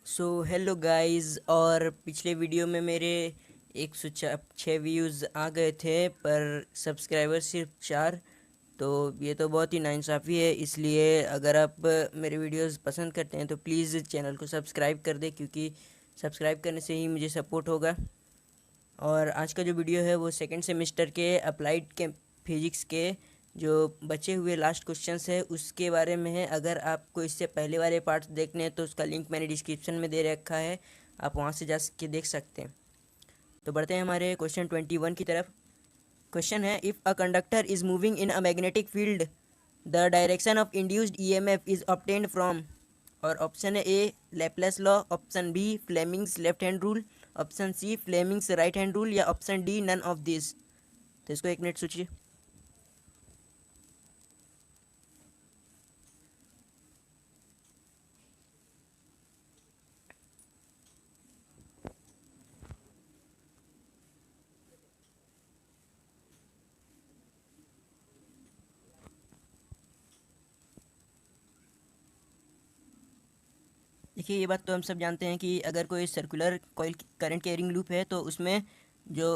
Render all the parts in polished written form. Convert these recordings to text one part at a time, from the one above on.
Hello guys. और पिछले video में मेरे 106 व्यूज़ आ गए थे, पर सब्सक्राइबर सिर्फ 4। तो ये तो बहुत ही नाइंसाफ़ी है। इसलिए अगर आप मेरे वीडियोस पसंद करते हैं तो प्लीज़ चैनल को सब्सक्राइब कर दें, क्योंकि सब्सक्राइब करने से ही मुझे सपोर्ट होगा। और आज का जो वीडियो है वो सेकंड सेमेस्टर के अप्लाइड के फिजिक्स के जो बचे हुए लास्ट क्वेश्चंस है उसके बारे में है। अगर आपको इससे पहले वाले पार्ट्स देखने हैं तो उसका लिंक मैंने डिस्क्रिप्शन में दे रखा है, आप वहाँ से जा के देख सकते हैं। तो बढ़ते हैं हमारे क्वेश्चन 21 की तरफ। क्वेश्चन है, if a conductor is moving in a magnetic field the direction of induced EMF is obtained from. और ऑप्शन है A Laplace law, option B Fleming's left hand rule, option C Fleming's right hand rule, या option D none of this. तो इसको एक minute सोचिए। देखिए, ये बात तो हम सब जानते हैं कि अगर कोई circular coil current carrying loop है तो उसमें जो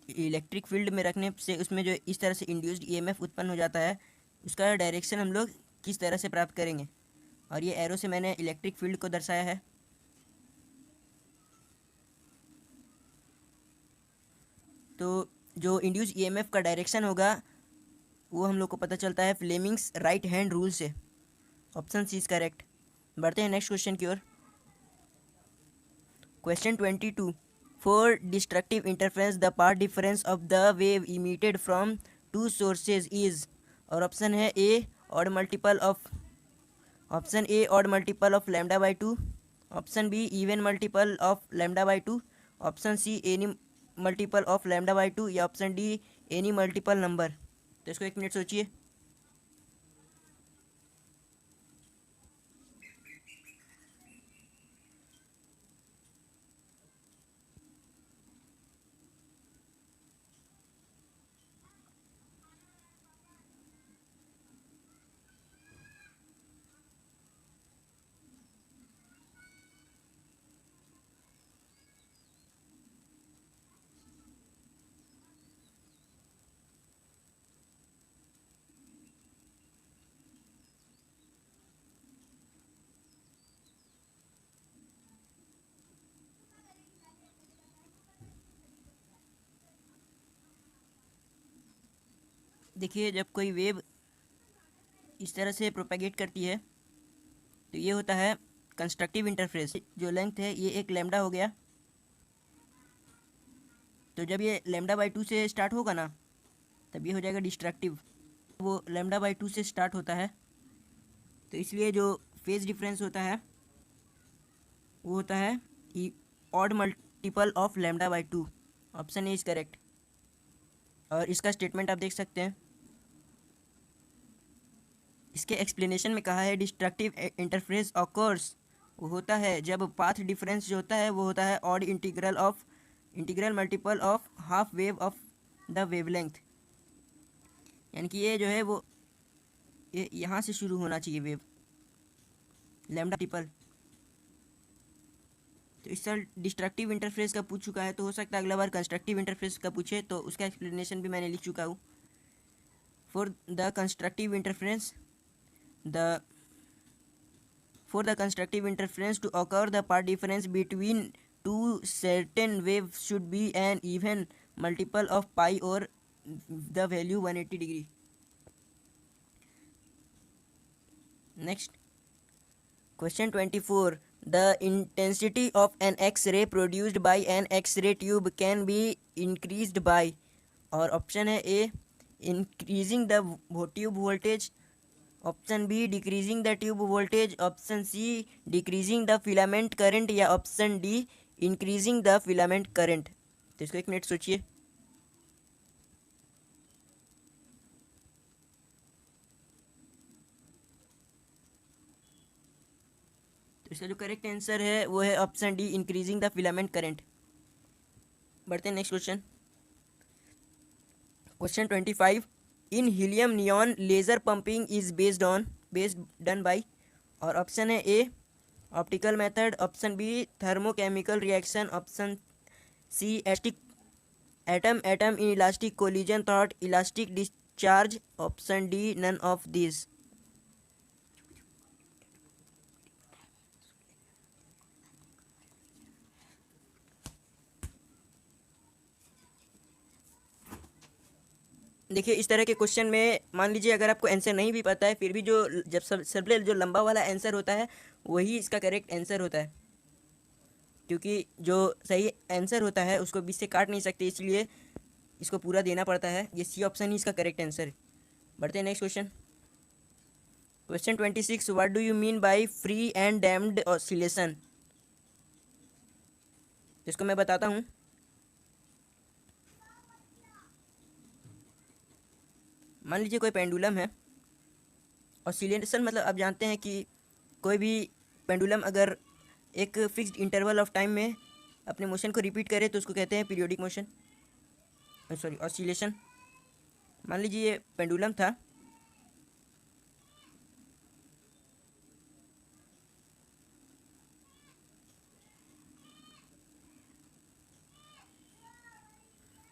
इलेक्ट्रिक फील्ड में रखने से उसमें जो इस तरह से इंड्यूस्ड ईएमएफ उत्पन्न हो जाता है, उसका डायरेक्शन हम लोग किस तरह से प्राप्त करेंगे। और ये एरो से मैंने इलेक्ट्रिक फील्ड को दर्शाया है। तो जो इंड्यूस ईएमएफ का डायरेक्शन होगा वो हम लोग को पता चलता है फ्लेमिंग्स राइट हैंड रूल से। Option C is correct. बढ़ते हैं नेक्स्ट क्वेश्चन की ओर। Question 22, for destructive interference the path difference of the wave emitted from two sources is. और ऑप्शन है A odd multiple of, option A odd multiple of lambda by two, option B even multiple of lambda by two, option C any multiple of lambda by two, या option D any multiple number. तो इसको एक minute सोचिए। देखिए, जब कोई wave इस तरह से प्रोपेगेट करती है तो ये होता है कंस्ट्रक्टिव इंटरफेरेंस। जो लेंथ है ये एक लैम्डा हो गया। तो जब ये लैम्डा बाई टू से स्टार्ट होगा ना, तब ये हो जाएगा डिस्ट्रक्टिव। वो लैम्डा बाई टू से स्टार्ट होता है, तो इसलिए जो फेज डिफरेंस होता है वो होता है odd multiple of lambda by two. Option A is correct. और इसका स्टेटमेंट आप देख सकते हैं। इसके एक्सप्लेनेशन में कहा है डिस्ट्रक्टिव इंटरफेरेंस ऑकर्स, वो होता है जब पाथ डिफरेंस जो होता है वो होता है odd integral multiple of half wave of the wavelength. यानी कि ये जो है वो ये यहाँ से शुरू होना चाहिए वेव लैम्डा मल्टीपल। तो इस साल डिस्ट्रक्टिव इंटरफेरेंस का पूछ चुका है, तो हो सकता है अगला बार कंस्ट्रक्टिव इंटरफेरेंस का पूछे, तो उसका एक्सप्लेनेशन भी मैंने लिख चुका हूँ। For the constructive interference the For the constructive interference to occur, the path difference between two certain waves should be an even multiple of pi, or the value 180 degree. Next, question 24. The intensity of an X-ray produced by an X-ray tube can be increased by। और option है A increasing the tube voltage, option B decreasing the tube voltage, option C decreasing the filament current, या option D increasing the filament current. तो इसको एक minute सोचिए। तो इसका जो करेक्ट आंसर है वो है option D increasing the filament current. बढ़ते हैं next question. Question 25, in helium neon laser pumping is based done by. और ऑप्शन है A optical method, option B thermochemical reaction, option C एस्टिक atom atom in elastic collision thought elastic discharge, option D none of this. देखिए इस तरह के question में मान लीजिए अगर आपको आंसर नहीं भी पता है, फिर भी जो जब सबसे जो लंबा वाला आंसर होता है वही इसका करेक्ट आंसर होता है, क्योंकि जो सही आंसर होता है उसको बीच से काट नहीं सकते, इसलिए इसको पूरा देना पड़ता है। ये सी ऑप्शन ही इसका करेक्ट आंसर है। बढ़ते हैं next question. Question 26, what do you mean by free and damped oscillation. इसको मैं बताता हूँ। मान लीजिए कोई पेंडुलम है, ऑसिलेशन मतलब आप जानते हैं कि कोई भी पेंडुलम अगर एक फिक्स्ड इंटरवल ऑफ टाइम में अपने मोशन को रिपीट करे तो उसको कहते हैं पीरियोडिक मोशन, सॉरी ऑसिलेशन। मान लीजिए ये पेंडुलम था,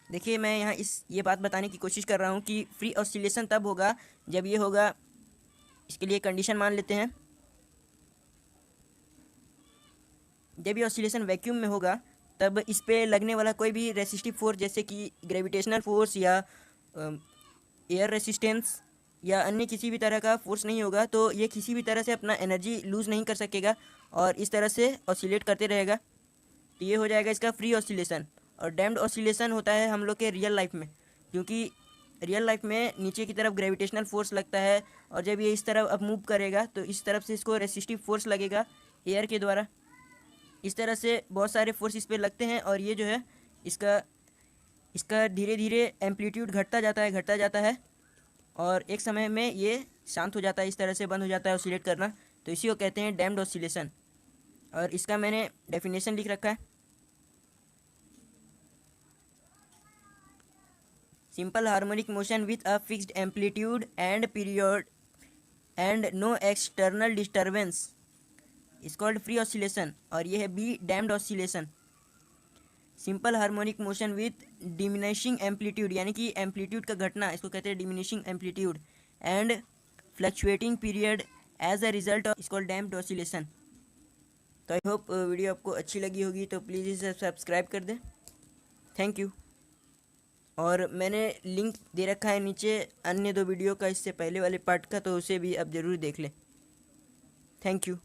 देखिए मैं यहाँ ये बात बताने की कोशिश कर रहा हूँ कि फ्री ऑसिलेशन तब होगा जब ये होगा, इसके लिए कंडीशन मान लेते हैं, जब ये ऑसिलेशन वैक्यूम में होगा तब इस पे लगने वाला कोई भी रेसिस्टिव फोर्स जैसे कि ग्रेविटेशनल फोर्स या एयर रेसिस्टेंस या अन्य किसी भी तरह का फोर्स नहीं होगा, तो ये किसी भी तरह से अपना एनर्जी लूज़ नहीं कर सकेगा और इस तरह से ऑसिलेट करते रहेगा। तो ये हो जाएगा इसका फ्री ऑसिलेशन। और डैम्ड ऑसिलेशन होता है हम लोग के रियल लाइफ में, क्योंकि रियल लाइफ में नीचे की तरफ ग्रेविटेशनल फोर्स लगता है और जब ये इस तरफ अब मूव करेगा तो इस तरफ से इसको रेसिस्टिव फोर्स लगेगा एयर के द्वारा। इस तरह से बहुत सारे फोर्स इस पर लगते हैं और ये जो है इसका इसका धीरे धीरे एम्पलीट्यूड घटता जाता है और एक समय में ये शांत हो जाता है, इस तरह से बंद हो जाता है ऑसिलेट करना। तो इसी को कहते हैं डैम्ड ऑसिलेशन और इसका मैंने डेफिनेशन लिख रखा है। Simple harmonic motion with a fixed amplitude and period and no external disturbance is called free oscillation. और ये है B damped oscillation. Simple harmonic motion with diminishing amplitude यानी कि एम्पलीट्यूड का घटना, इसको कहते हैं diminishing amplitude, and fluctuating period as a result of is called damped oscillation. तो आई होप वीडियो आपको अच्छी लगी होगी, तो प्लीज़ इसे सब्सक्राइब कर दें। Thank you. और मैंने लिंक दे रखा है नीचे अन्य 2 वीडियो का इससे पहले वाले पार्ट का, तो उसे भी आप ज़रूर देख लें। Thank you.